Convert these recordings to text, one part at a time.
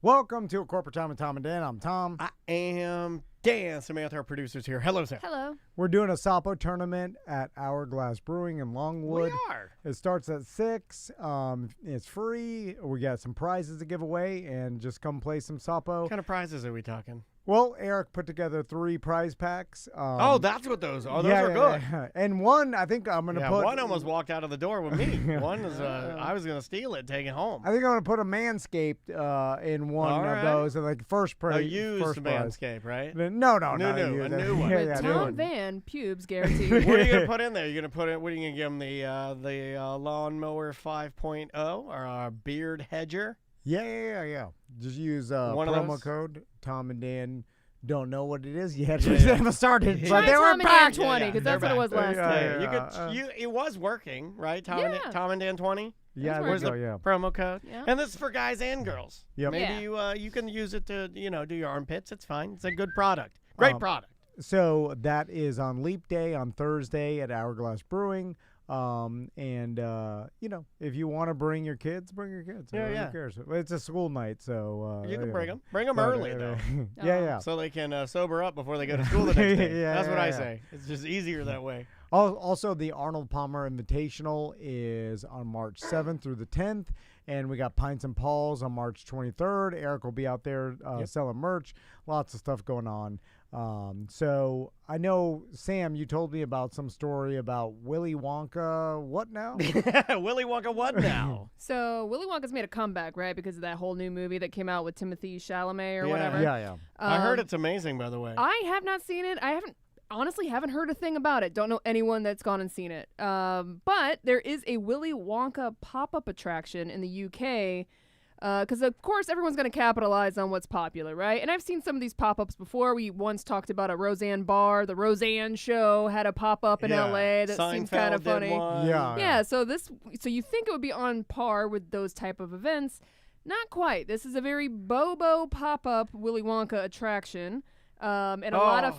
Welcome to A Corporate Time with Tom and Dan. I'm Tom. I am Dan. Samantha, our producer's here. Hello, Sam. Hello. We're doing a Soppo tournament at Hourglass Brewing in Longwood. We are. It starts at 6. It's free. We got some prizes to give away, and just come play some Soppo. What kind of prizes are we talking? Well, Eric put together 3 prize packs. Oh, that's what those are. Those are good. Yeah. And one, I think I'm going to put... one almost walked out of the door with me. One is, I was going to steal it, take it home. I think I'm going to put a Manscaped in one of those. And like first prize. A used Manscaped, right? No, a new one. With Tom Van, pubes guaranteed. What are you going to put in there? You're going to put it, what are you going to give him, the Lawnmower 5.0 or a beard hedger? Yeah. Just use promo code Tom and Dan. Don't know what it is yet. They haven't started, but they were back. 20, because that's what it was last time. It was working, right? Tom and Dan 20. Yeah, where's the promo code? Yeah. And this is for guys and girls. Yep. Maybe you can use it to do your armpits. It's fine. It's a good product. Great product. So that is on Leap Day on Thursday at Hourglass Brewing. If you want to bring your kids, bring your kids. Who cares? It's a school night, so you can bring them. Bring them early though. Yeah. So they can sober up before they go to school the next day. That's what I say. It's just easier that way. Also, the Arnold Palmer Invitational is on March 7th through the 10th, and we got Pints and Paul's on March 23rd. Eric will be out there selling merch. Lots of stuff going on. So I know, Sam, you told me about some story about Willy Wonka. What now? Willy Wonka what now? So Willy Wonka's made a comeback, right? Because of that whole new movie that came out with Timothée Chalamet or whatever. Yeah. I heard it's amazing, by the way. I have not seen it. I honestly haven't heard a thing about it. Don't know anyone that's gone and seen it. But there is a Willy Wonka pop-up attraction in the UK. Because, of course, everyone's going to capitalize on what's popular, right? And I've seen some of these pop-ups before. We once talked about a Roseanne bar. The Roseanne Show had a pop-up in L.A. that seems kind of funny. Yeah, so you think it would be on par with those type of events. Not quite. This is a very Bobo pop-up Willy Wonka attraction. And a lot of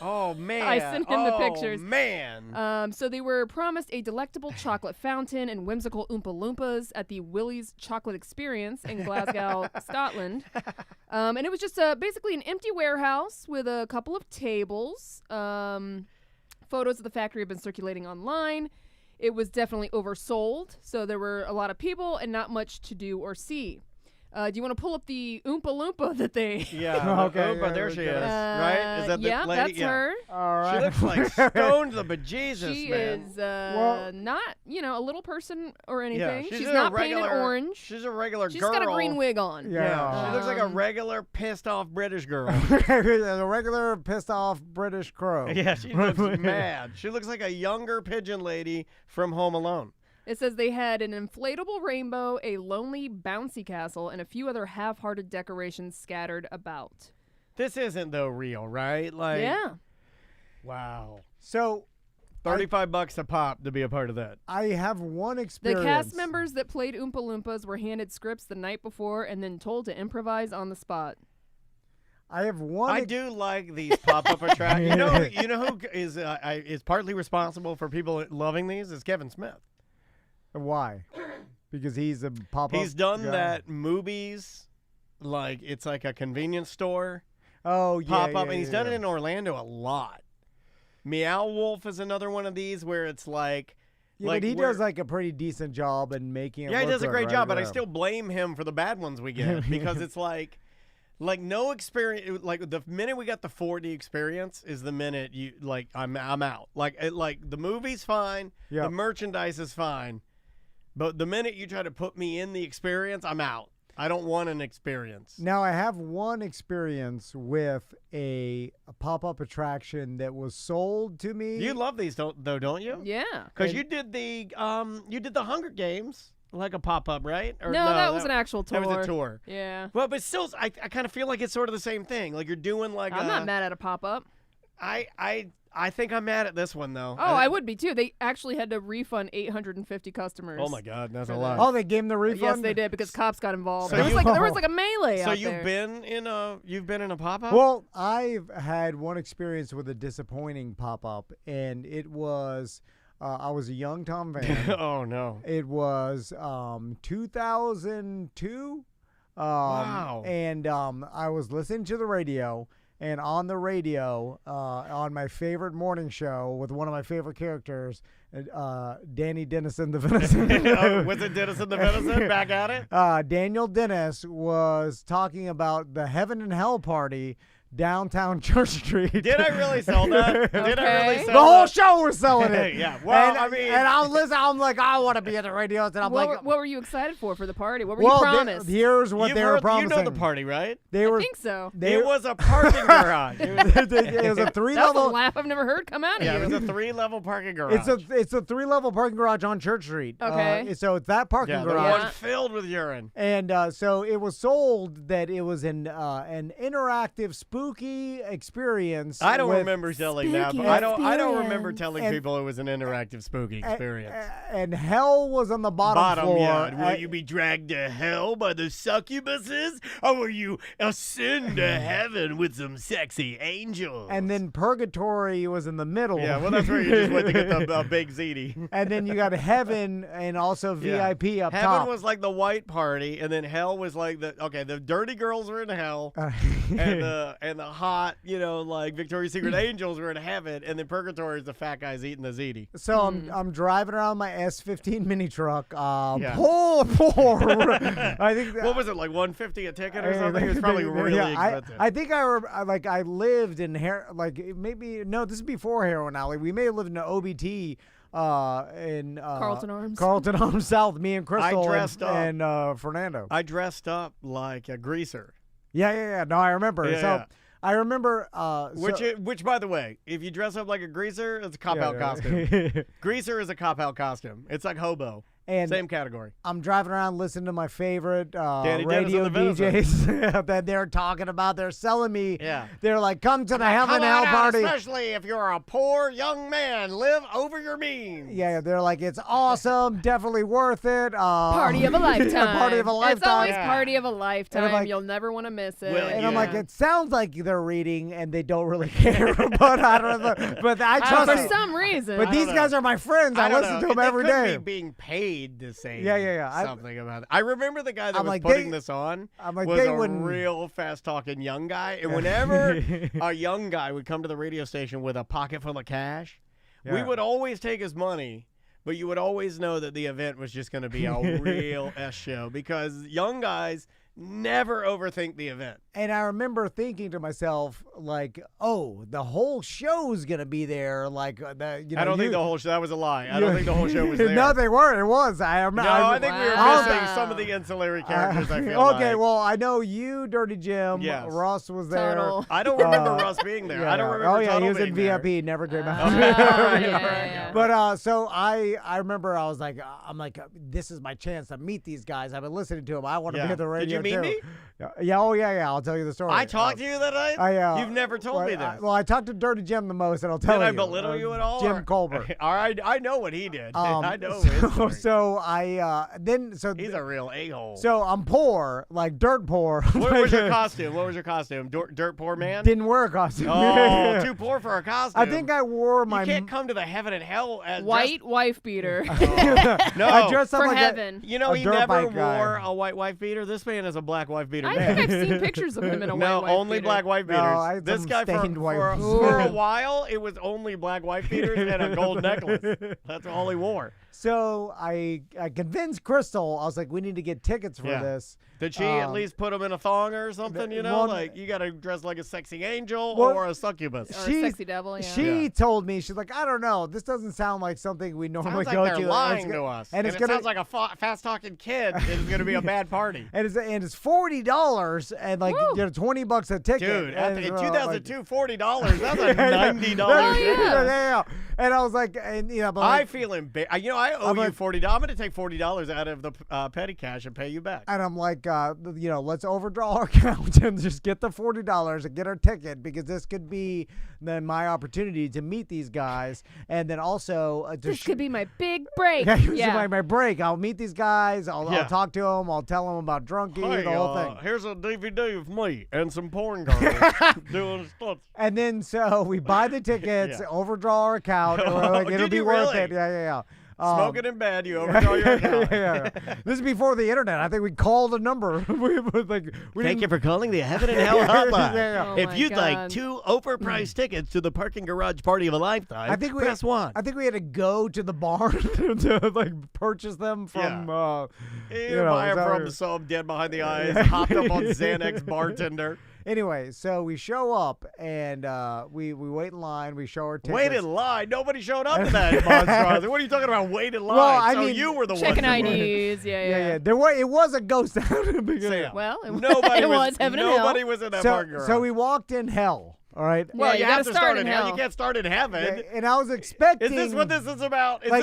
oh man! I sent him the pictures. Man! So they were promised a delectable chocolate fountain and whimsical oompa-loompas at the Willy's Chocolate Experience in Glasgow, Scotland. And it was just basically an empty warehouse with a couple of tables. Photos of the factory have been circulating online. It was definitely oversold, so there were a lot of people and not much to do or see. Do you want to pull up the oompa-loompa that they... Yeah, okay. Oompa, there she is, right? Is that the lady? That's her. All right. She looks like stoned the bejesus, She man. is not, a little person or anything. Yeah, she's not painted orange. She's a regular girl. She's got a green wig on. Yeah, she looks like a regular pissed-off British girl. A regular pissed-off British crow. Yeah, she looks mad. She looks like a younger pigeon lady from Home Alone. It says they had an inflatable rainbow, a lonely bouncy castle, and a few other half-hearted decorations scattered about. This isn't, though, real, right? Like, yeah. Wow. So, $35 a pop to be a part of that. I have one experience. The cast members that played Oompa-Loompas were handed scripts the night before and then told to improvise on the spot. I have one. I do like these pop-up attractions. You know who is partly responsible for people loving these? Is Kevin Smith. Why? Because he's a pop-up He's done guy? that movies, like it's like a convenience store. Oh, yeah. Pop-up, and he's done it in Orlando a lot. Meow Wolf is another one of these where it's like... Yeah, but he does like a pretty decent job in making it Yeah, he does a great job, but I Yeah. still blame him for the bad ones we get because it's like no experience. Like the minute we got the 4D experience is the minute you like I'm out. Like the movie's fine, the merchandise is fine, but the minute you try to put me in the experience, I'm out. I don't want an experience. Now, I have one experience with a pop-up attraction that was sold to me. You love these, don't you? Yeah. Because you did the Hunger Games like a pop-up, right? Or no, that was an actual tour. That was a tour. Yeah. Well, but still, I kind of feel like it's sort of the same thing. Like you're doing like I'm not mad at a pop-up. I think I'm mad at this one, though. Oh, I would be, too. They actually had to refund 850 customers. Oh, my God. That's a lot. Oh, they gave him the refund? Yes, they did, because cops got involved. So there was like a melee out there. So you've been in a pop-up? Well, I've had one experience with a disappointing pop-up, and it was... I was a young Tom Van. Oh, no. It was 2002. Wow. And I was listening to the radio, and on the radio, on my favorite morning show with one of my favorite characters, Danny Dennison the Venison. Was it Dennison the Venison? Back at it? Daniel Dennis was talking about the Heaven and Hell party downtown Church Street. Did I really sell that? Did I really sell the whole that? show was selling it. Yeah. Well, and, I mean, and I'm listening. I'm like, I want to be at the radio. And I'm What like, were you excited for the party? What were you promised? Here's what they were promising. You know the party, right? They were. I think so. It was a parking garage. It was a That was a three-level. laugh I've never heard come out of Yeah, you. it was a 3-level parking garage. It's a 3-level parking garage on Church Street. Okay. So it's that parking the one garage. filled with urine. And so it was sold that it was an interactive, spooky experience. I don't with- remember selling that. But Spooky I don't remember experience. telling people it was an interactive, spooky experience. And hell was on the bottom floor. Yeah. Will you be dragged to hell by the succubuses, or will you ascend to heaven with some sexy angels? And then purgatory was in the middle. yeah, well, that's where you just went to get the big ziti. And then you got heaven and also VIP up Heaven top. was like the white party, and then hell was like the dirty girls were in hell, and the hot, like Victoria's Secret angels were in heaven, and then purgatory is the fat guys eating the ziti. So I'm driving around my S15 mini truck. Yeah. Poor. I think. What was it, like $150 a ticket or something? It was probably really expensive. I think I lived in this is before Heroin Alley. We may have lived in an OBT in Carlton Arms. Carlton Arms South. Me and Crystal dressed up. and Fernando. I dressed up like a greaser. Yeah. No, I remember. Yeah. I remember. Which, by the way, if you dress up like a greaser, it's a cop-out costume. Greaser is a cop-out costume. It's like hobo. And same category. I'm driving around listening to my favorite Danny radio Dennis and the DJs that they're talking about. They're selling me. Yeah. They're like, come to the Heaven Come Hell on out, party. especially if you're a poor young man. Live over your means. Yeah, they're like, it's awesome, definitely worth it. Party of a lifetime. Party of a lifetime. It's always Yeah. party of a lifetime. I'm like- You'll never want to miss it. Well, And I'm Yeah. like, it sounds like they're reading and they don't really care, but I don't know. But I trust for it. some reason. But these know. guys are my friends. I don't listen know. to them They every could day. be being paid to say Yeah. something about it. I remember the guy that I'm was like, putting they- this on I'm like, was they a wouldn't- real fast-talking young guy. And whenever a young guy would come to the radio station with a pocket full of cash, we Yeah. would always take his money, but you would always know that the event was just going to be a real S show because young guys never overthink the event. And I remember thinking to myself, like, oh, the whole show's going to be there. Like, I don't think the whole show, that was a lie. I don't think the whole show was there. No, they weren't. It was. I think we were Wow. missing some of the ancillary characters, I feel okay, like. well, I know you, Dirty Jim. Yes. Russ was there. Total. I don't remember Russ being there. I don't remember Oh, yeah, Tuttle he was in being there. VIP. Never came out. Yeah. But so I remember I was like, I'm like, this is my chance to meet these guys. I've been listening to them. I want to Yeah. be at the Did you radio meet too. me? Yeah. Oh yeah. I'll tell you the story. I talked to you that night? You've never told me this. Well, I talked to Dirty Jim the most, and I'll tell Did you. I belittle you at all? Jim or- Colbert. All right, I know what he did. I know his story. So He's a real a-hole. So I'm poor, like dirt poor. What was your costume? What was your costume? Dirt poor man? Didn't wear a costume. Oh, too poor for a costume. I think I wore my. You can't come to the heaven and hell as White wife beater. No. I dressed up For like heaven. You know, a he dirt never bike guy. wore a white wife beater. This man is a black wife beater I man. think I've seen pictures of him in a No, white wife only beater. black wife beaters. I had This some guy stained white for beaters. a while, it was only black wife beaters and a gold necklace. That's all he wore. So I convinced Crystal. I was like, we need to get tickets for Yeah. this. Did she at least put him in a thong or something? You know, well, like you got to dress like a sexy angel Well, or a succubus. Or a She- sexy devil, yeah. She told me, she's like, I don't know. This doesn't sound like something we normally Sounds like go they're to. lying to us, and and it's it gonna sounds like a fast-talking kid. It's going to be a bad party. and it's $40 and like Woo. $20 a ticket. Dude, and, in like- 2002, $40. That's a $90 Oh, ticket. yeah. yeah. And I was like, and but I like, feel embarrassed. You know, I owe I'm you like- $40. I'm going to take $40 out of the petty cash and pay you back. and I'm like, let's overdraw our account and just get the $40 and get our ticket because this could be then my opportunity to meet these guys, and then also This could be my big break. Yeah, this is my break. I'll meet these guys. I'll Yeah. talk to them. I'll tell them about Drunkie, the whole thing. Here's a DVD of me and some porn girls doing stuff. And then so we buy the tickets, Yeah. overdraw our account. and we're like, Oh, it'll did be you worth really? it. Yeah. Smoking in bed, you overdraw your account. yeah. This is before the internet. I think we called a number. we Thank you for calling the Heaven and Hell hotline. Oh if my you'd like God. 2 overpriced tickets to the parking garage party of a lifetime, press 1. I think we had to go to the barn to like purchase them from. You buy them from some dead behind the eyes, hopped up on Xanax bartender. Anyway, so we show up and we wait in line. We show our tickets. Wait in line. Nobody showed up to that monstrosity. What are you talking about? Wait in line. Well, I so mean, you were the one. Checking that were- IDs. Yeah. It was a ghost town. Sam, Well, nobody it was heaven and hell. Nobody was in that parking garage. So we walked in hell. All right. Well, Yeah, you you have gotta to start start in in hell. hell. You can't start in heaven. And I was expecting. Is this what this is about? Like-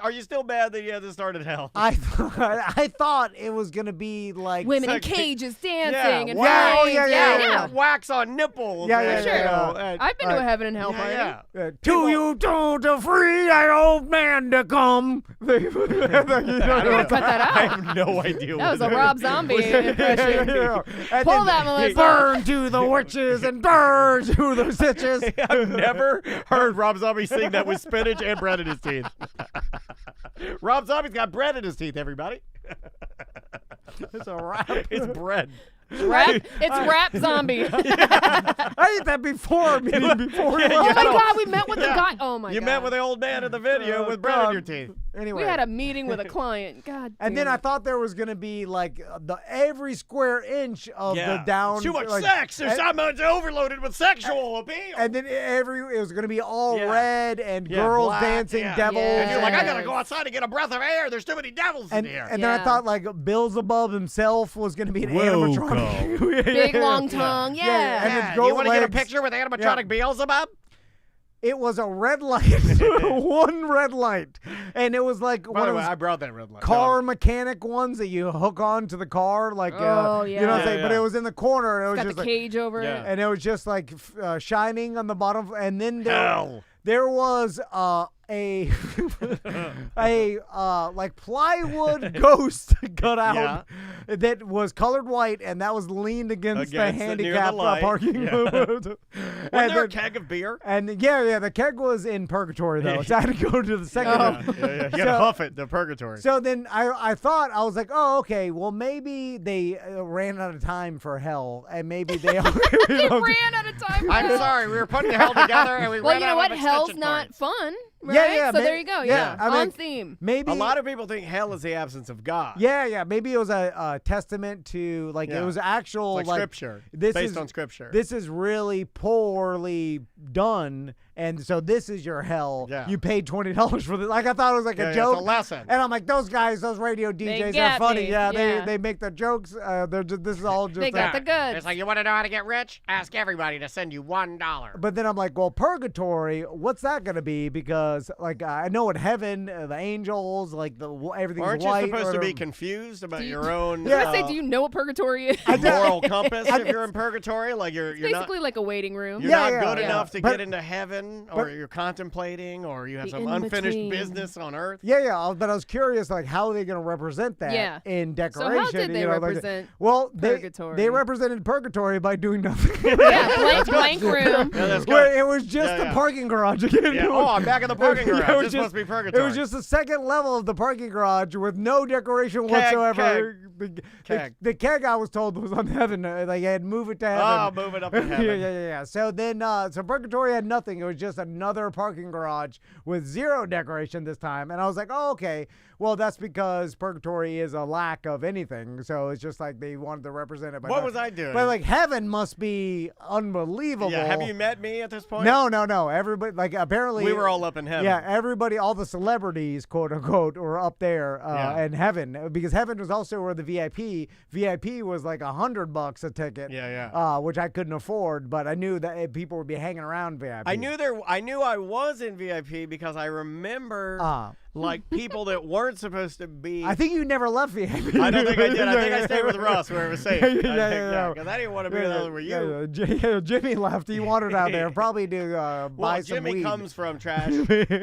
Are you still mad that you had to start in hell? I thought it was gonna be like Women in Like- cages dancing and wow. flames. Yeah. Wax on nipples. Yeah, and, Sure. you know, and- I've been to a heaven and hell party. yeah. to you to the free that old man to come. We gotta cut that I out. have no idea. That was what a Rob Zombie impression. And Pull then that, Melissa. Burn to the witches and burn to the stitches. I've never heard Rob Zombie sing that with spinach and bread in his teeth. Rob Zombie's got bread in his teeth, everybody. It's a wrap. It's bread. It's rap zombie. I ate that before. Before. Yeah, Oh my yeah. God, we met with the Yeah. guy. Oh my You God. met with the old man in the video with bread in your teeth. Anyway. We had a meeting with a client. God. And then I thought there was gonna be like every square inch of the down. Too much like, sex. There's and- so much overloaded with sexual appeal. And then it was gonna be all Yeah. red and Yeah, girls black, dancing, yeah. devils. And you're like, I gotta Yes. go outside to get a breath of air. There's too many devils in here. And then I thought like Beelzebub himself was gonna be an animatronic. Big long tongue. Yeah. Yeah, and Yeah, it's do you goat want to get a legs. picture with animatronic Beelzebub? It was a red light, one red light, and it was like By one the of way, those I brought that red light. car mechanic ones that you hook onto the car, like Oh, you know what I'm yeah. saying. But Yeah. it was in the corner, and it was Got just the like, cage over Yeah. it. and it was just like shining on the bottom, and then Hell. there was a like plywood ghost cut out that was colored white, and that was leaned against the near the handicap light. parking Yeah. lot. Wasn't there a keg of beer? And yeah, the keg was in purgatory though, so I had to go to the second. Oh. one. Yeah. You So- gotta huff it, the purgatory. So then I thought, I was like, oh, okay, well, maybe they ran out of time for hell, and maybe they They ran out of time. I'm for sorry, we were putting the hell together and we Well, ran you know out what? of Hell's extension not cords. fun, Yeah, right? yeah, So ma- there you go. yeah, I mean, on theme. maybe A lot of people think hell is the absence of God. yeah, maybe it was a testament to like Yeah. it was actual Like scripture. This based is on scripture. This is really poorly done, and so this is your hell. Yeah. You paid $20 for this. Like I thought it was like Yeah, a it's joke. a lesson. And I'm like, those guys, those radio DJs, they're get funny. me. Yeah, Yeah. they make the jokes. They're just, this is all just. They got the goods. It's like, you want to know how to get rich? Ask everybody to send you $1. But then I'm like, well, purgatory, what's that going to be? Because, like, I know in heaven, the angels, like, everything's Aren't white. you supposed to or be whatever. confused about Do you- your own I was gonna say, do you know what purgatory is? moral compass if you're in purgatory? Like you're not Basically like a waiting room. you're Yeah, not yeah, good yeah. enough to But- get into heaven, or but- you're contemplating, or you have The some unfinished in-between. business on earth. Yeah, but I was curious, like, how are they going to represent that Yeah. in So decoration? how did they you know, like- represent well, purgatory? They represented purgatory by doing nothing. Yeah, blank room. Yeah, that's Where good. it was just Yeah, the yeah. parking garage again. Yeah. Oh, I'm back in the parking garage. It was This just- must be It purgatory. was just the second level of the parking garage with no decoration whatsoever. Keg. The keg I was told was on heaven. Like I had to move it to heaven. Oh, move it up to heaven. yeah. So then, so Purgatory had nothing. It was just another parking garage with zero decoration this time. And I was like, oh, okay. Well, that's because Purgatory is a lack of anything. So it's just like they wanted to represent it. By What not- was I doing? But like heaven must be unbelievable. Yeah. Have you met me at this point? No. Everybody, like apparently. We were all up in heaven. Yeah, everybody, all the celebrities, quote unquote, were up there in heaven, because heaven was also where the VIP was like $100 a ticket. Yeah. Which I couldn't afford, but I knew that people would be hanging around VIP. I knew I was in VIP because I remember like people that weren't supposed to be. I think you never left VIP. I don't think I did. I think I stayed with Russ where it was safe. Yeah. Because I didn't want to be there where you. Yeah, Jimmy left. He wandered out there, probably to buy Well, some Jimmy weed. comes from trash.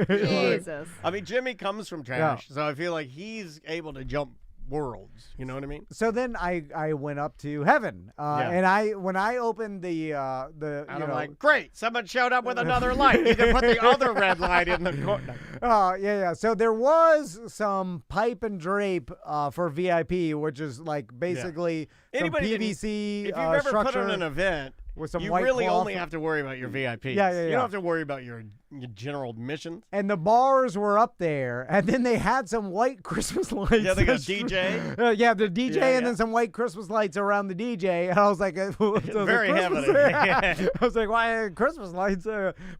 Jesus. I mean, Jimmy comes from trash, so I feel like he's able to jump worlds. You know what I mean? So then I went up to heaven, and when I opened the And I'm know, like, great, someone showed up with another light. You can put the other red light in the corner. yeah. So there was some pipe and drape for VIP, which is like basically some PVC if you've ever structure put on an event, with some you white really cloth. only have to worry about your VIPs. Yeah. You don't have to worry about your general admissions. And the bars were up there, and then they had some white Christmas lights. Yeah, they got DJ. Yeah, the DJ, and then some white Christmas lights around the DJ. And I was like, very heavily. I was like, why Christmas lights?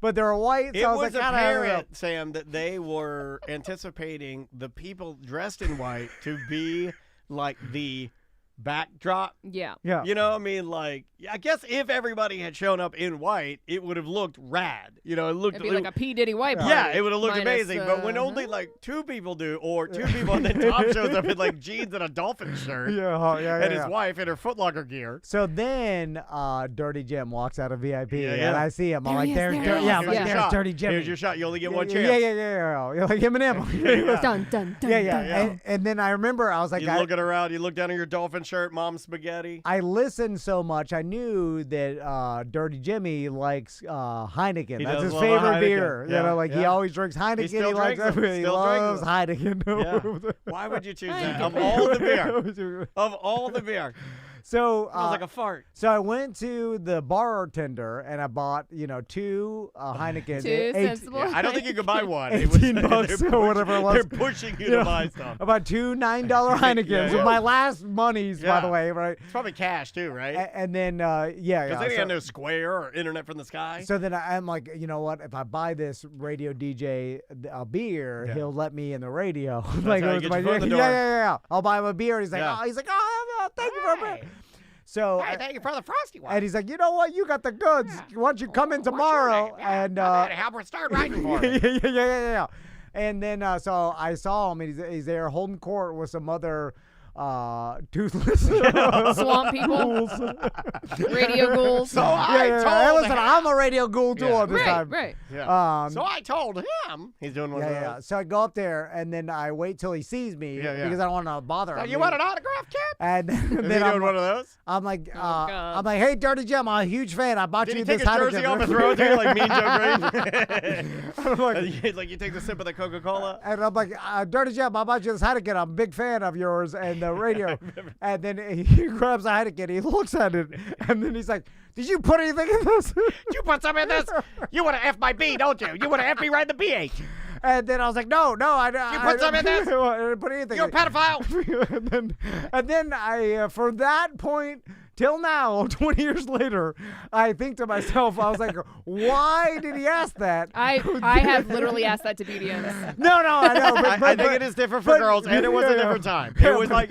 But they were white. So It I was was like, apparent, Sam, that they were anticipating the people dressed in white to be like the backdrop. Yeah. Yeah. I mean, like, I guess if everybody had shown up in white, it would have looked rad. It looked It'd be like a P. Diddy white party. yeah, it would have looked minus, amazing. But when only like two people do, or two people, and then Tom shows up in like jeans and a dolphin shirt, and his wife in her Foot Locker gear. So then Dirty Jim walks out of VIP, Yeah. and I see him. I'm like, There he there's is, Dirty, there he is. there's Dirty Jim. Here's your shot. You only get one Yeah, chance. yeah. You're like him and him. Dun, dun, dun, Yeah. dun. And then I remember I was like, You looking around, you look down at your dolphin shirt, mom's spaghetti. I listened so much, I knew that Dirty Jimmy likes Heineken. He That's does his love a favorite Heineken. beer. Yeah, He always drinks Heineken. still likes drinks them. everything. He Still loves drinks Heineken. Yeah. Why would you choose that? Of all the beer. Of all the beer. So It was like a fart. So I went to the bartender and I bought, two Heinekens. Two sensible. Yeah, I don't think you could buy one. 18 bucks or whatever it was. They're pushing you to buy stuff. About two $9 Heinekens. Yeah. My last monies, by the way, right? It's probably cash too, right? And then, Because they didn't so, have no Square or internet from the sky. so then I'm like, you know what? If I buy this radio DJ a beer, he'll let me in the radio. Like, how he it was gets you foot in the door. yeah. I'll buy him a beer. He's like, Yeah. thank you for a beer. So, Thank you for the frosty one. and he's like, you know what? You got the goods. Why don't you come in tomorrow? And Albert, start writing for me. yeah. And then so I saw him, and he's there holding court with some other toothless Swamp people. Radio ghouls. So I told Hey, listen, him. I'm a radio ghoul too at this time. Right. Yeah. So I told him. He's doing one of Yeah. those. So I go up there, and then I wait till he sees me because I don't want to bother him. You want an autograph, kid? And Is he then doing one of those? I'm like, God. hey, Dirty Jim, I'm a huge fan. I bought Did you he take this his jersey Heineken. off and throw it to you like Mean Joe Green? like, like you take the sip of the Coca-Cola? And I'm like, Dirty Jim, I bought you this Heineken. I'm a big fan of yours and the radio. And then he grabs a Heineken, he looks at it, and then he's like, did you put anything in this? You put some in this? You want to F my B, don't you? You want to F me right in the BH. And then I was like, no, I put some in this? I didn't put anything You're a in pedophile. and then I, from that point till now, 20 years later, I think to myself, I was like, why did he ask that? I have literally asked that to BDMs. No, I know. But, I think it is different for girls, and it was a different time. It was like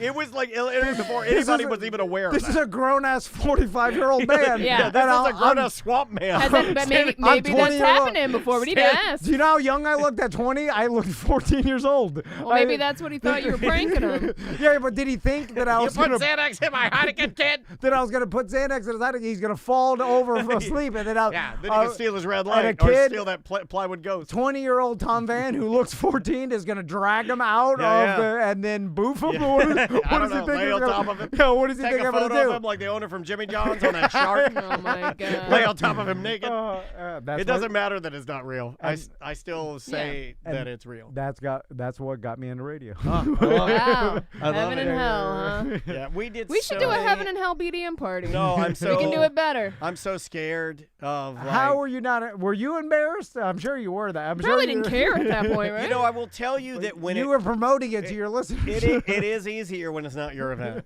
before anybody was even aware of This that. is a grown-ass 45-year-old man. Yeah. This And is a grown-up swamp man. But maybe I'm that's 20 happened to him before. We need to ask. Do you know how young I looked at 20? I looked 14 years old. Well, maybe that's what he thought you were pranking him. Yeah, but did he think that I You was put going to Xanax in my Heineken, kid. that I was going to put Xanax in his Heineken? He's going to fall over for asleep, and then I'll Yeah, then you can steal his red and light a or kid- steal that plywood ghost. 20-year-old Tom Van who looks 14 is going to drag him out Yeah, of the and then boof him. What is, I what don't does he know, think lay he's on gonna, top of him. Yeah, what does he Take think a I'm going photo to of him like the owner from Jimmy John's on that shark. Oh my god. Lay on top of him naked. That's It doesn't matter that it's not real. I still say And that it's real. That's what got me into radio. Wow. I love Heaven it. and hell, huh? Yeah, we did. We should do a heaven and hell BDM party. No, I'm so. We can do it better. I'm so scared of. Like, How were you not? Were you embarrassed? I'm sure you were. That I'm Probably sure you didn't care at that point, right? You know, I will tell you that when you were promoting it to your listeners. it is easier when it's not your event.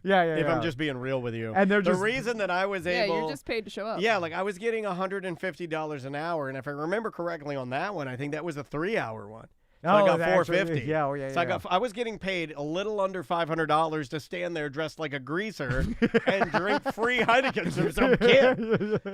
yeah. If I'm just being real with you. And they're the just- reason that I was able. you're just paid to show up. Yeah, like I was getting $150 an hour, and if I remember correctly on that one, I think that was a 3-hour one. So I got $450. Yeah. I was getting paid a little under $500 to stand there dressed like a greaser and drink free Heinekens from some kid.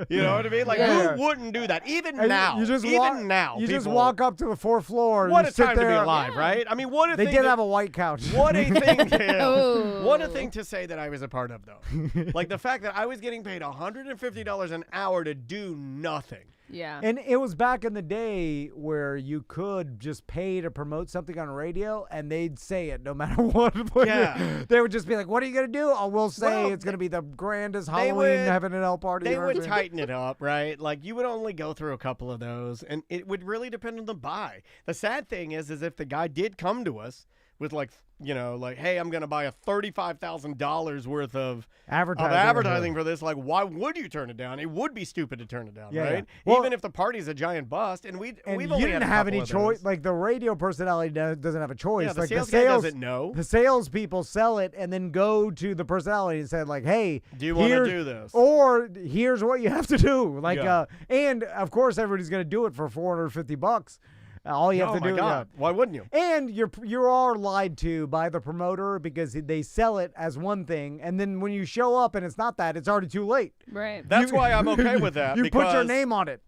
You know what I mean? Like who wouldn't do that? Even And now. you just people, walk up to the fourth floor. And What you a sit time to be there. alive, right? I mean, what a They thing did to- have a white couch. What a thing! Oh. What a thing to say that I was a part of, though. Like the fact that I was getting paid $150 an hour to do nothing. Yeah. And it was back in the day where you could just pay to promote something on radio, and they'd say it no matter what. Yeah. They would just be like, "What are you gonna do?" Oh, we'll say Well, it's gonna be the grandest they Halloween would- Heaven and Hell party. They you've ever would seen. tighten it up, right? Like you would only go through a couple of those, and it would really depend on the buy. The sad thing is if the guy did come to us with like, hey, I'm gonna buy a $35,000 worth of advertising for this. Like, why would you turn it down? It would be stupid to turn it down, Yeah, right? yeah. Well, even if the party's a giant bust, and we've And only you had didn't a have couple any of choice. those. Like the radio personality doesn't have a choice. Yeah, the like sales the guy sales doesn't know. The salespeople sell it and then go to the personality and said like, "Hey, Do you want to here's- do this? Or here's what you have to do." Like, Yeah. and of course everybody's gonna do it for $450. All you have to oh my do, God. Why wouldn't you? and you are lied to by the promoter because they sell it as one thing, and then when you show up and it's not that, it's already too late. Right. That's why I'm okay with that. You put your because name on it.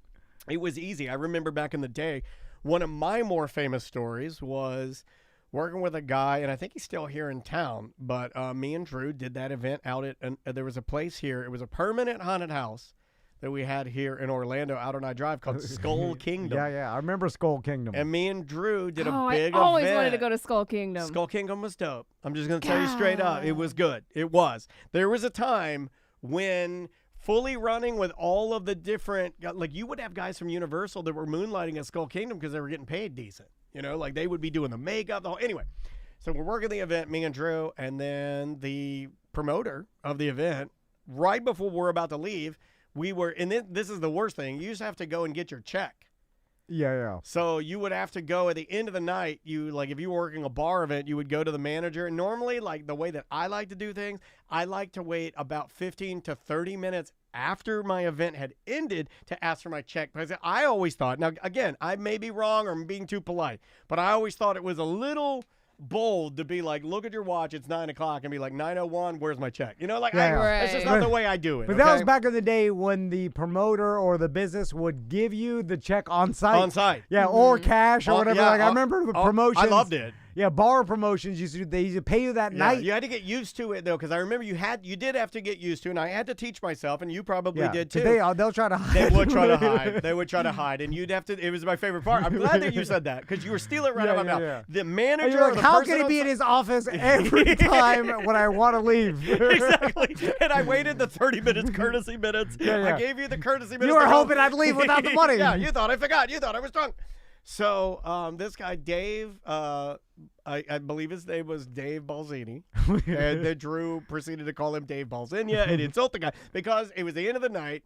It was easy. I remember back in the day, one of my more famous stories was working with a guy, and I think he's still here in town, but me and Drew did that event out at, there was a place here. It was a permanent haunted house that we had here in Orlando out on I Drive called Skull Kingdom. Yeah. I remember Skull Kingdom. And me and Drew did a Oh, big I always event. wanted to go to Skull Kingdom. Skull Kingdom was dope. I'm just going to tell you straight up. It was good. It was. There was a time when fully running with all of the different, like you would have guys from Universal that were moonlighting at Skull Kingdom because they were getting paid decent. Like they would be doing the makeup, the whole, anyway. So we're working the event, me and Drew, and then the promoter of the event, right before we're about to leave, we were, and this is the worst thing, you just have to go and get your check. Yeah. So you would have to go at the end of the night, if you were working a bar event, you would go to the manager. And normally, like the way that I like to do things, I like to wait about 15 to 30 minutes after my event had ended to ask for my check. Because I always thought, now again, I may be wrong or I'm being too polite, but I always thought it was a little bold to be like, look at your watch, it's 9 o'clock, and be like, 9:01, where's my check? That's just not the way I do it. But that was back in the day when the promoter or the business would give you the check on site. On site. Yeah, or cash or whatever. Yeah, I remember the promotions. I loved it. Yeah, bar promotions they used to pay you that night. You had to get used to it though, because I remember you did have to get used to it, and I had to teach myself, and you probably did too. They'll try to hide. They would try to hide. They would try to hide, and you'd have to. It was my favorite part. I'm glad that you said that because you were stealing it right out of my mouth. Yeah. The And manager. you're or like, the how person can he be on in his office every time when I want to leave? Exactly. And I waited the 30 minutes, courtesy minutes. Yeah. I gave you the courtesy minutes. You were to go. hoping I'd leave without the money. Yeah, you thought I forgot. You thought I was drunk. So this guy, Dave, I believe his name was Dave Balzini. And then Drew proceeded to call him Dave Balzinia and insult the guy because it was the end of the night.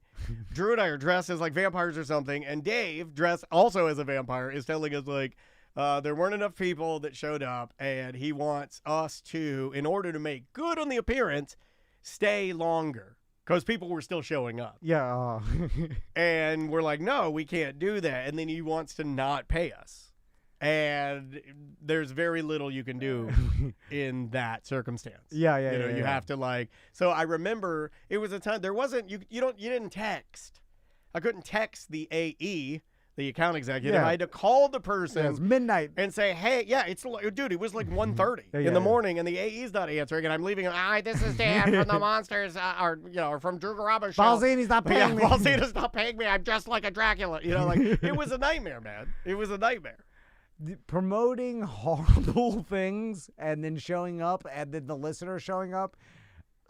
Drew and I are dressed as like vampires or something. And Dave, dressed also as a vampire, is telling us like, there weren't enough people that showed up, and he wants us to, in order to make good on the appearance, stay longer because people were still showing up. Yeah. And we're like, no, we can't do that. And then he wants to not pay us. And there's very little you can do in that circumstance. Yeah. You have to like. So I remember it was a time there wasn't you didn't text. I couldn't text the AE, the account executive. Yeah. I had to call the person. Yeah, it's midnight. And say, hey, dude, it was like 1:30 in the morning, and the AE's not answering, and I'm leaving. Hi, this is Dan from the Monsters, or from Drew Garaba's show. Balzini's not paying me. Balzini's not paying me. I'm just like a Dracula. It was a nightmare, man. It was a nightmare. Promoting horrible things and then showing up, and then the listener showing up.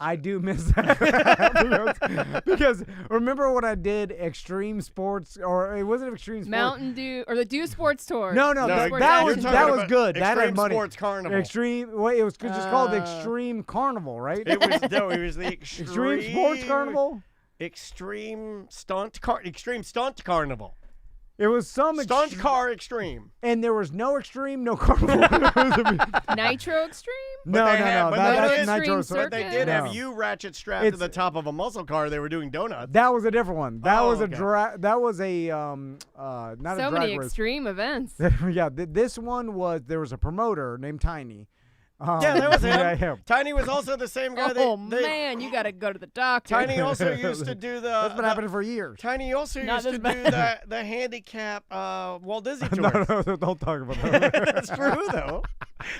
I do miss that because remember when I did extreme sports, or it wasn't extreme sports. Mountain Dew or the Dew Sports Tour. No, that was good. That had money. Sports Carnival. Extreme. Wait, it was just called the Extreme Carnival, right? It was the Extreme Sports Carnival. Extreme Stunt Carnival. It was some Stunt car extreme. And there was no extreme, no carnival. Nitro Extreme? No. That's Nitro. But they did have you ratchet strapped to the top of a muscle car. They were doing donuts. That was a different one. That was okay. that was a not so a drag many race. extreme events. Yeah, this one there was a promoter named Tiny. Yeah, that was him. Yeah. Tiny was also the same guy. Man, you got to go to the doctor. Tiny also used to do the. That's been happening for years. Tiny also used to do the handicap Walt Disney tours. No, don't talk about that. That's true though.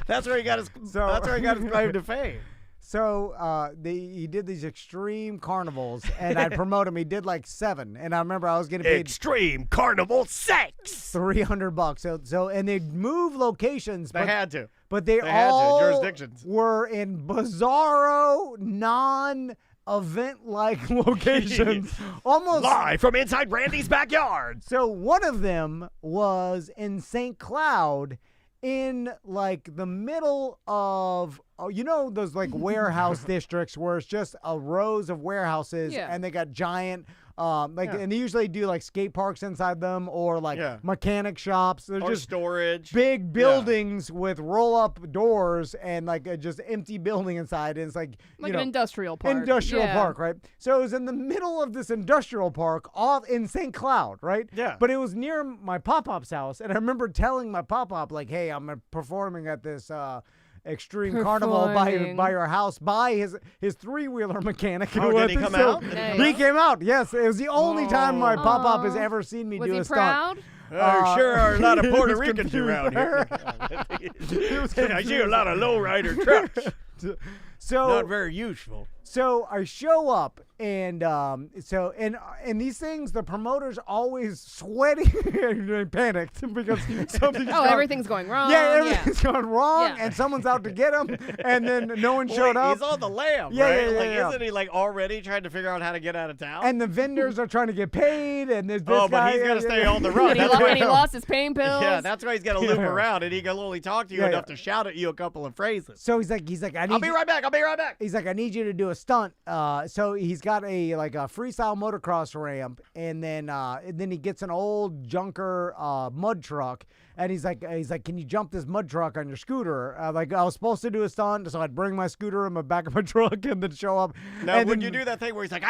That's where he got his. That's where he got his claim to fame. He did these extreme carnivals, and I'd promote him. He did like 7, and I remember I was getting paid extreme carnival sex. $300. So and they'd move locations. They had to. But they had all to. Jurisdictions were in bizarro, non-event-like locations. Almost live from inside Randy's backyard. So one of them was in St. Cloud, in like the middle of those like warehouse districts where it's just rows of warehouses and they got giant and they usually do like skate parks inside them or like mechanic shops. They're just storage, big buildings with roll up doors and like a just empty building inside. And it's like an industrial park. Industrial park, right? So it was in the middle of this industrial park off in St. Cloud, right? Yeah. But it was near my pop-pop's house, and I remember telling my pop-pop like, "Hey, I'm performing at this extreme carnival by your house by his 3-wheeler mechanic." Oh, did he come out? Nice. He came out. Yes, it was the only time my pop-pop has ever seen me do a proud? stunt. Sure are a lot of Puerto Ricans confused. around here. I see a lot of lowrider trucks. So not very useful. So I show up, and these things, the promoter's always sweating and panicked because something's everything's going wrong. Yeah, everything's going wrong, and someone's out to get him, and then no one showed up. He's on the lam, right? Isn't he like already trying to figure out how to get out of town? And the vendors are trying to get paid, and there's this guy. But he's got to stay on the run. And he lost his pain pills. Yeah, that's why he's got to loop around, and he can only talk to you enough to shout at you a couple of phrases. So he's like, I'll be right back. He's like, I need you to do a stunt. So he's got a freestyle motocross ramp, and then he gets an old junker mud truck, and he's like, can you jump this mud truck on your scooter? I was supposed to do a stunt, so I'd bring my scooter in the back of my truck and then show up. Now, would you do that thing where he's like,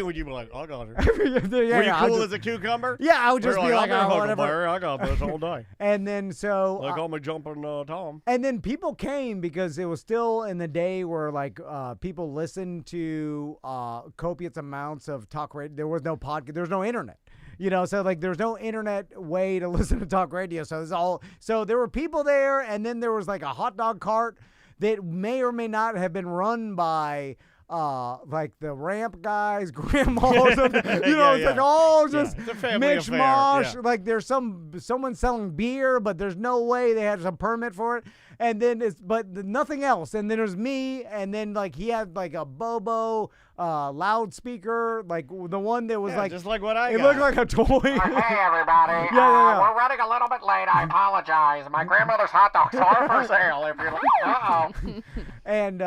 would you be like, I got her? Were you cool as a cucumber? Yeah, I would just be like, whatever. I got this all day. And then so they call me Jumping Tom. And then people came because it was still in the day where people listened to copious amounts of talk radio. There was no podcast. There was no internet. So there's no internet way to listen to talk radio. So there were people there, and then there was like a hot dog cart that may or may not have been run by the ramp guys, grandmas, like all just mishmash. Yeah. Like there's someone selling beer, but there's no way they had some permit for it. And then nothing else. And then there's me, and then he had a Bobo loudspeaker, the one that was just like what I got. It looked like a toy. Hey everybody, we're running a little bit late. I apologize. My grandmother's hot dogs are for sale. If you're And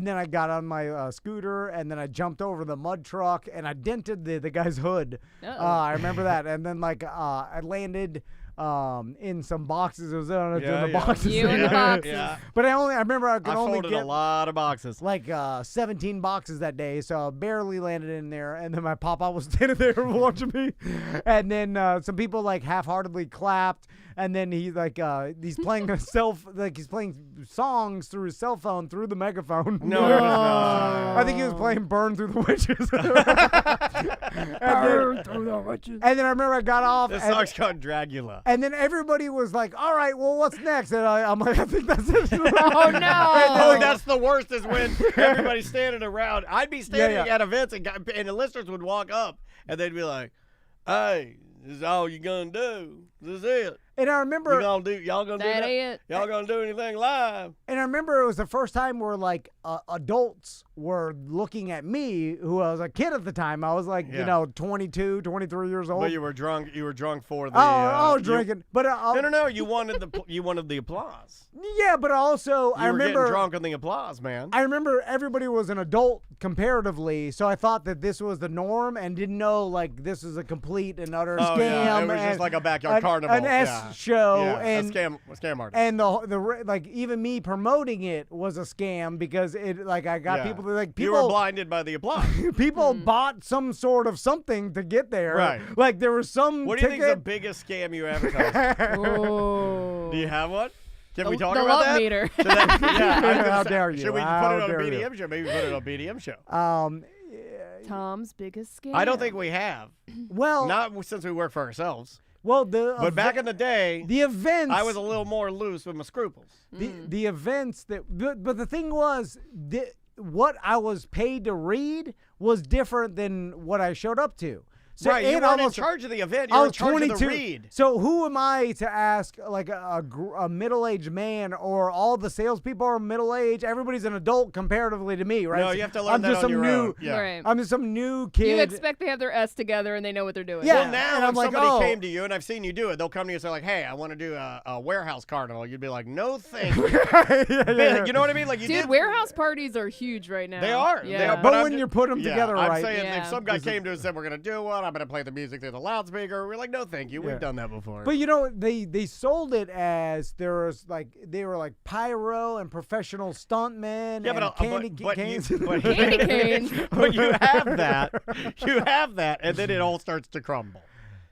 then I got on my scooter, and then I jumped over the mud truck, and I dented the guy's hood. I remember that. And then I landed in some boxes. It was on the boxes. You in the boxes. Yeah. But I remember I could only folded get a lot of boxes. 17 boxes that day, so I barely landed in there. And then my papa was standing there watching me. And then some people half-heartedly clapped. And then he's playing he's playing songs through his cell phone through the megaphone. No. I think he was playing "Burn Through the Witches." Burn through the witches. And then I remember I got off. This song's called Dragula. And then everybody was like, "All right, well, what's next?" And I'm like, "I think that's it." Oh no! That's the worst is when everybody's standing around. I'd be standing at events and the listeners would walk up and they'd be like, "Hey, this is all you gonna do. This is it." And I remember y'all gonna do that? Y'all gonna do anything live? And I remember it was the first time where adults were looking at me, who I was a kid at the time. I was 22, 23 years old. But you were drunk. You were drunk for the. I was drinking. But no. You wanted the applause. Yeah, but also I remember getting drunk on the applause, man. I remember everybody was an adult comparatively, so I thought that this was the norm and didn't know this was a complete and utter scam. Yeah. It was just like a backyard carnival. An show and a scam artist. And the even me promoting it was a scam because I got people you were blinded by the applause. People bought some sort of something to get there. Right. There was some. What do you think is the biggest scam you advertised? Oh. Do you have one? Can we talk the about love that? meter. How dare you? Should we put it on a BDM show? Maybe put it on a BDM show. Tom's biggest scam. I don't think we have. Well, not since we work for ourselves. Well, but back in the day, the events, I was a little more loose with my scruples. The events but the thing was, what I was paid to read was different than what I showed up to. So right, you weren't in charge of the event. You're in charge of the read. So who am I to ask like a middle-aged man, or all the salespeople are middle-aged? Everybody's an adult comparatively to me, right? No, you have to learn that on your own. Yeah. Right. I'm just some new kid. You expect they have their S together and they know what they're doing. Yeah. Well, now and if I'm like, somebody came to you, and I've seen you do it, they'll come to you and say like, "Hey, I want to do a warehouse carnival." You'd be like, "No, thank you." You know what I mean? Like, Dude, warehouse parties are huge right now. They are. Yeah. They are, but when you put them together, I'm right? saying if some guy came to us and said, "We're gonna do one. I'm gonna play the music through the loudspeaker," we're like, "No, thank you. We've done that before." But they sold it as they were like pyro and professional stuntmen. Yeah, and candy canes. Candy canes. But you have that, and then it all starts to crumble.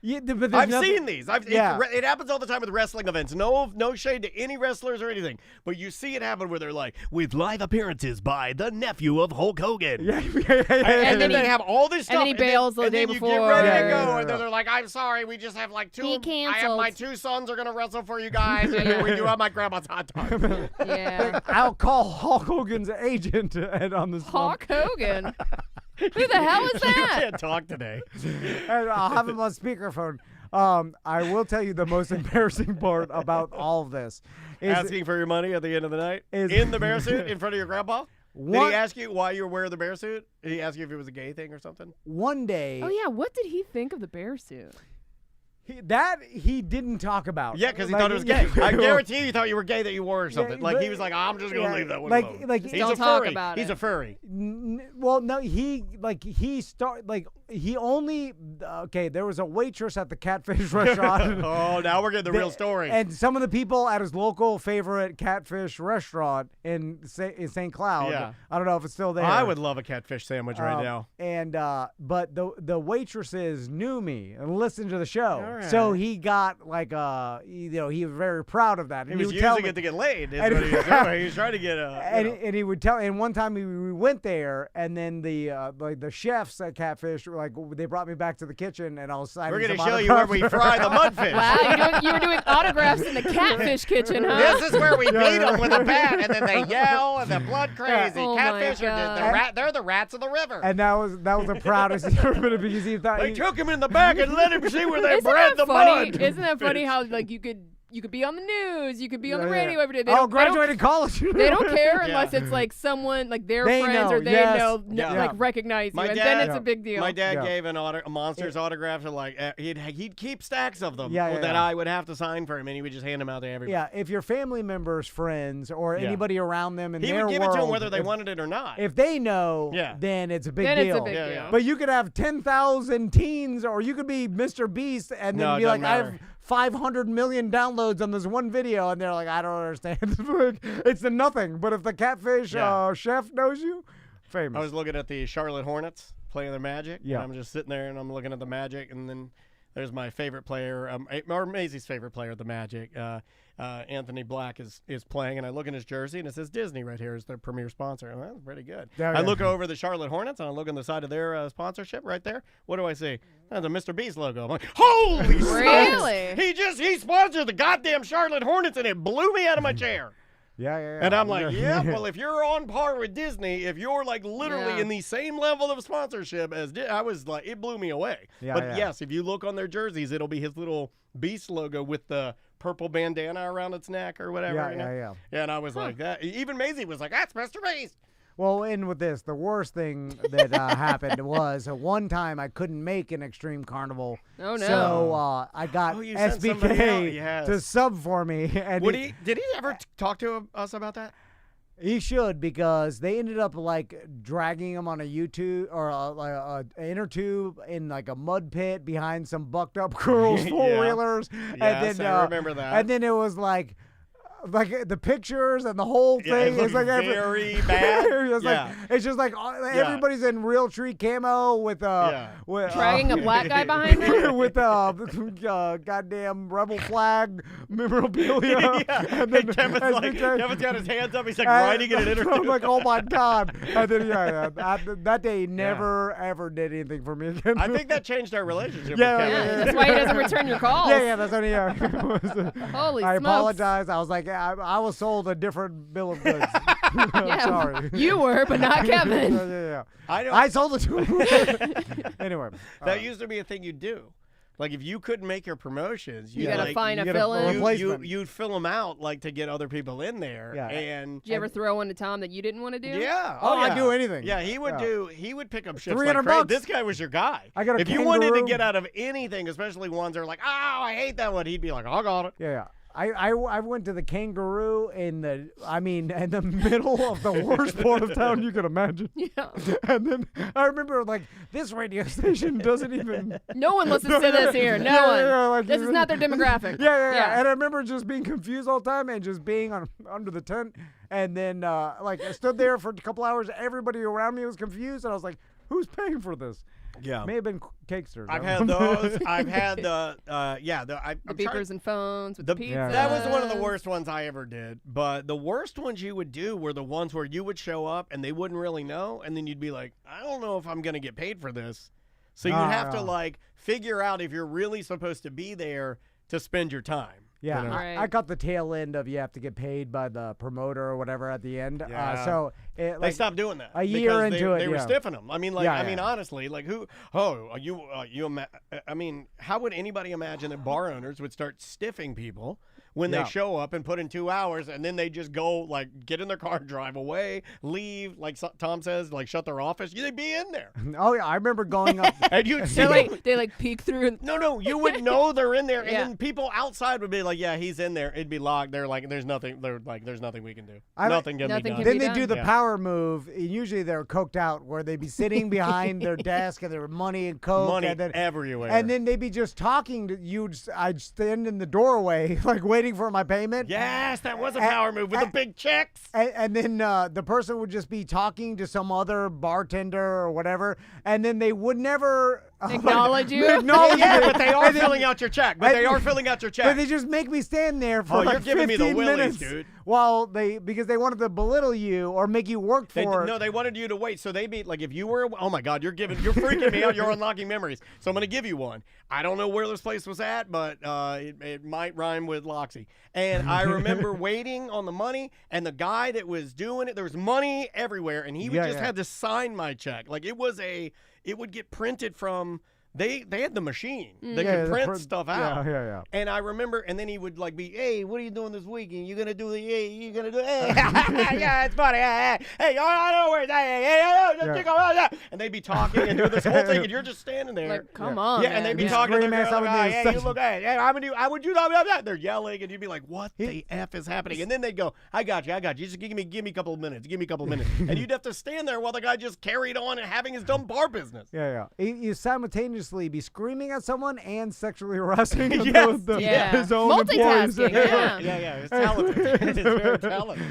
Yeah, but I've seen these. It happens all the time with wrestling events. No shade to any wrestlers or anything, but you see it happen where they're like, with live appearances by the nephew of Hulk Hogan. Yeah. And then they have all this stuff. And then he bails the day before. You get ready to go, and then they're like, "I'm sorry, we just have like two. He canceled. My 2 sons are gonna wrestle for you guys, and you have my grandma's hot dog." Yeah. I'll call Hulk Hogan's agent on this Hulk Hogan. Who the hell is You that? can't talk today. And I'll have him on speakerphone. I will tell you the most embarrassing part about all of this is Asking for your money at the end of the night in the bear suit in front of your grandpa. Did he ask you why you were wearing the bear suit? Did he ask you if it was a gay thing or something? one day. Oh, yeah. What did he think of the bear suit? He didn't talk about. Yeah, because he thought it was gay. I guarantee you thought you were gay that you wore or something. Yeah, he was like, "I'm just gonna leave that one alone." Like He's don't a talk furry. about He's it. a furry. Well, no, he only there was a waitress at the Catfish restaurant. Oh, now we're getting the real story. And some of the people at his local favorite Catfish restaurant in St. Cloud. Yeah. I don't know if it's still there. I would love a catfish sandwich right now. And but the waitresses knew me and listened to the show, right. so he got like he was very proud of that. He And was would tell using me- it to get laid. Is And- what he was doing. He was trying to get And he would tell. And one time we went there, and then the chefs at Catfish were like, they brought me back to the kitchen, and I was signing. We're going to some show you where we autographs. fry the mudfish. Wow, you were doing autographs in the Catfish kitchen, huh? This is where we beat them with a bat, and then they yell, and they're blood crazy. Oh, my Catfish are God. they're the rats of the river. And that was the proudest he's ever been, because he thought They took him in the back and let him see where they Isn't bred that the funny? mud. Isn't that funny how like you could be on the news, you could be on the radio every day. They don't- graduated college. They don't care Yeah. unless it's like someone like their They friends know, or they yes. know Yeah. like recognize you, My and dad- then it's a big deal. My dad Yeah. gave a Monsters autograph to like he'd keep stacks of them Yeah, that yeah. I would have to sign for him, and he would just hand them out to everybody. Yeah, if your family members, friends, or anybody around them in He their would give it world, to them whether they if, wanted it or not. If they know, Yeah. then it's a big Then deal. it's a big Yeah, deal. yeah. But you could have 10,000 teens, or you could be Mr. Beast, and then No, it be like, doesn't I have matter. 500 million downloads on this one video, and they're like, I don't understand. It's the nothing. But if the Catfish chef knows you, famous. I was looking at the Charlotte Hornets playing their Magic. Yeah. And I'm just sitting there and I'm looking at the Magic, and then there's my favorite player, or Maisie's favorite player at the Magic. Anthony Black is playing, and I look in his jersey, and it says Disney right here as their premier sponsor. Well, that's pretty good. Yeah, I yeah. look over the Charlotte Hornets, and I look on the side of their sponsorship right there. What do I see? That's the Mr. Beast logo. I'm like, holy Really? smokes! He sponsored the goddamn Charlotte Hornets, and it blew me out of my chair. yeah. And I'm like, yeah, well, if you're on par with Disney, if you're like literally Yeah. in the same level of sponsorship as I was like, it blew me away. Yeah, but yeah. yes, if you look on their jerseys, it'll be his little Beast logo with the purple bandana around its neck or whatever. Yeah, you know? yeah. Yeah, and I was like that. Even Maisie was like, that's Mr. Beast. Well, and with this, the worst thing that happened was one time I couldn't make an extreme carnival. Oh, no. So I got you sent somebody out, SBK yes. to sub for me. And Did he ever talk to us about that? He should, because they ended up like dragging him on a U-tube or a inner tube in like a mud pit behind some bucked up girls' four-wheelers. Yes, and then, I remember that. And then it was like the picures and the whole thing it is like very bad. It's just like everybody's in real tree camo with Dragging a black guy behind them? with goddamn rebel flag memorabilia. And then Kevin's got his hands up. He's like writing it in interview. I'm like, oh my god! And then that day never ever did anything for me again. I think that changed our relationship. Yeah, with Kevin. Yeah, that's why he doesn't return your calls. Yeah, that's only. Holy I smokes. apologize. I was like, I was sold a different bill of goods. I'm Yeah, sorry. You were, but not Kevin. Yeah. I don't. I sold it to him. Anyway. That used to be a thing you do. Like if you couldn't make your promotions, You gotta like, find a you gotta fill-in. replacement. You'd fill them out like to get other people in there. Yeah. And Did you ever throw one to Tom that you didn't want to do? yeah. Oh, yeah. I'd do anything. Yeah, he would Yeah. He would pick up shifts $300 like crazy. bucks. This guy was your guy. I got a If you wanted to kangaroo. get out of anything, especially ones that are like, oh, I hate that one, he'd be like, I got it. Yeah. I went to the Kangaroo in the middle of the worst part of town you could imagine. Yeah. And then I remember like this radio station doesn't even. No one listens to this here. No Yeah, one. yeah, like, This is not their demographic. Yeah. And I remember just being confused all the time and just being under the tent. And then like I stood there for a couple hours. Everybody around me was confused, and I was like, "Who's paying for this?" Yeah. May have been Cakesters. I've had those. I've had the The beepers and phones with the pizza. Yeah. That was one of the worst ones I ever did. But the worst ones you would do were the ones where you would show up and they wouldn't really know, and then you'd be like, I don't know if I'm gonna get paid for this. So you have to like figure out if you're really supposed to be there to spend your time. Yeah, you know? Right. I got the tail end of you have to get paid by the promoter or whatever at the end. Yeah. So it, They like, stopped doing that. a year because into it, they were yeah. stiffing them. I mean, like, Yeah, I mean, yeah. honestly, like, who? Oh, I mean, how would anybody imagine that bar owners would start stiffing people when Yeah. they show up and put in 2 hours, and then they just go like get in their car, drive away, leave, like Tom says, like shut their office? They'd be in there, oh yeah, I remember going up. and you'd see. They like peek through. And, No, you would know they're in there, Yeah. and then people outside would be like, "Yeah, he's in there." It'd be locked. They're like, "There's nothing." They're like, "There's nothing we can do. Nothing can be Nothing done." can Then be they done. do the Yeah. power move. And usually they're coked out, where they'd be sitting behind their desk and there were money and coke, Money and then everywhere. and then they'd be just talking to you. I'd stand in the doorway, like waiting for my payment. yes, that was a And- power move with the big checks. And then the person would just be talking to some other bartender or whatever, and then they would never Acknowledge you? Acknowledge Yeah, me. but they are And then- filling out your check. But they are filling out your But check. they just make me stand there for Oh, like you're giving me the 15 willies, minutes dude. while because they wanted to belittle you or make you work for it. No, they wanted you to wait. So they'd be like, if you were, oh my God, you're freaking me out. You're unlocking memories. So I'm going to give you one. I don't know where this place was at, but it might rhyme with Loxy. And I remember waiting on the money, and the guy that was doing it, there was money everywhere, and he Yeah, just yeah. had to sign my check. Like it would get printed from. They had the machine. They Yeah, could the print stuff out. Yeah. And I remember, and then he would like be, hey, what are you doing this weekend? You gonna do the, hey, you gonna do, hey, yeah, it's funny, hey, I don't know where, hey, and they'd be talking and doing this whole thing, and you're just standing there. Like, come on. Yeah, and they'd be man. talking to Scream their ass girl, out like, in the hey, you section. look, hey, I would do that. They're yelling, and you'd be like, what the F is happening? And then they'd go, I got you. Just give me a couple of minutes. And you'd have to stand there while the guy just carried on and having his dumb bar business. Yeah. You simultaneously be screaming at someone and sexually harassing Yes, yeah. his own employees. Multitasking, yeah. Yeah, it's talented. It's very talented.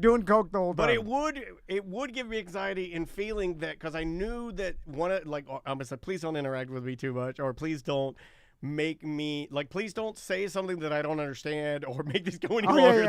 Doing coke the whole time. But it would give me anxiety in feeling that, because I knew that I'm gonna say, please don't interact with me too much, or please don't make me please don't say something that I don't understand, or make this go any longer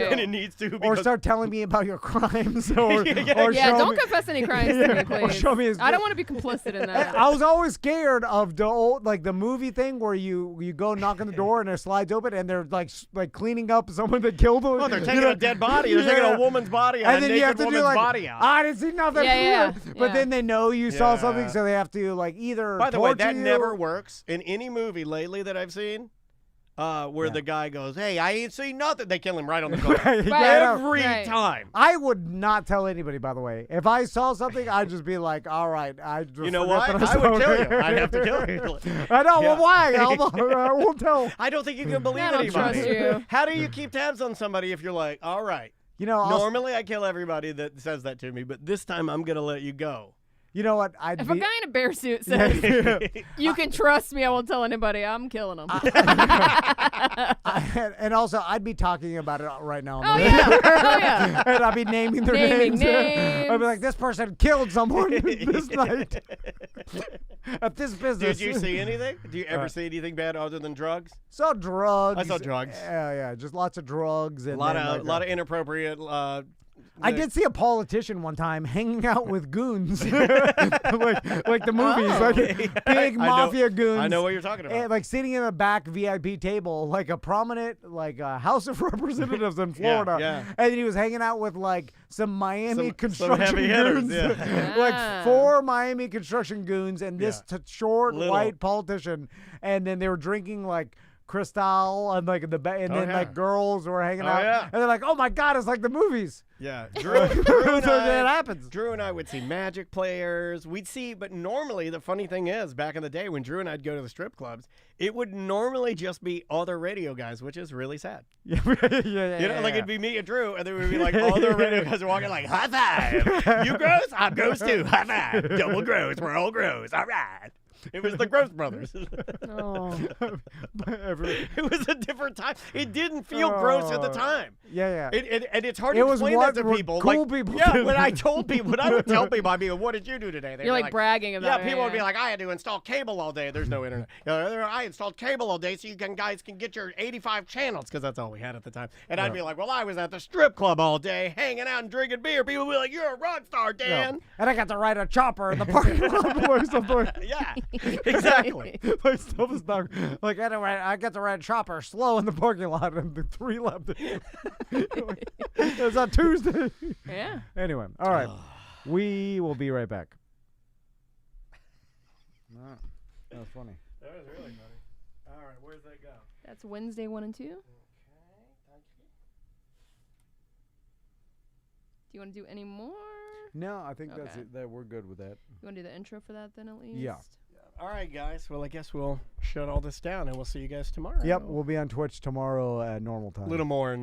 than it needs to. Or because- start telling me about your crimes, or Yeah, show don't me, confess any crimes to me, or please. show me his. I don't want to be complicit in that. I was always scared of the old, the movie thing where you go knock on the door and it slides open and they're like cleaning up someone that killed them. Oh, they're taking a dead body. Ththey're taking a woman's body out, and a then you have naked to do woman's body out. I didn't see nothing. Yeah. But then they know you saw Yeah. something, so they have to either. By the way, torture that you. never works in any movie lately that I've seen. Where the guy goes, hey, I ain't seen nothing. They kill him right on the car. Yeah, I know. Every Right. time. I would not tell anybody, by the way. If I saw something, I'd just be like, all right. You know what? I would kill you. I'd have to kill you. I know. Yeah. Well, why? I won't tell. I don't think you can believe I don't anybody. trust you. How do you keep tabs on somebody if you're like, all right, You know, I'll- normally I kill everybody that says that to me, but this time I'm going to let you go. you know what? I'd If be. a guy in a bear suit says, you can trust me, I won't tell anybody, I'm killing him. And also, I'd be talking about it right now. Oh, yeah. And I'd be naming their Naming names. names. I'd be like, this person killed someone this night at this business. Did you see anything? Do you ever see anything bad other than drugs? Saw drugs. I saw drugs. Yeah, just lots of drugs. And A lot then, of inappropriate I did see a politician one time hanging out with goons, like the movies, like big mafia goons. I know what you're talking about. And, like sitting in a back VIP table, like a prominent House of Representatives in Florida. Yeah. And he was hanging out with like some Miami construction heavy hitters, goons, yeah. like 4 Miami construction goons, and this short Little. white politician, and then they were drinking like Cristal and like like girls were hanging out, yeah. and they're like, "Oh my God, it's like the movies." Yeah, Drew and That happens. Drew and I would see Magic players. We'd see, but normally the funny thing is, back in the day when Drew and I'd go to the strip clubs, it would normally just be other radio guys, which is really sad. Yeah, You know, like it'd be me and Drew, and then we'd be like other radio guys are walking like, high five. You gross? I'm gross too. High five. Double gross. We're all gross. All right. It was the Gross Brothers. Oh. It was a different time. It didn't feel gross at the time. Yeah. And it's hard to explain that to people. Cool people. Yeah, when I would tell people, I'd be like, what did you do today? They'd You're be like bragging about it. Yeah, people would be like, I had to install cable all day. There's no internet. I installed cable all day so guys can get your 85 channels, because that's all we had at the time. And I'd be like, well, I was at the strip club all day hanging out and drinking beer. People would be like, you're a rock star, Dan. And I got to ride a chopper in the parking lot. Yeah, exactly. My stuff is not like I got to ride a chopper slow in the parking lot, and the 3 left. It's on Tuesday. Yeah. Anyway, all right, we will be right back. That was funny. That was really funny. All right, where's that go? That's Wednesday 1 and 2. Do you want to do any more? No, I think that's Okay. it. That we're good with that. You want to do the intro for that then at least? Yeah. All right, guys. Well, I guess we'll shut all this down, and we'll see you guys tomorrow. Yep, we'll be on Twitch tomorrow at normal time. A little more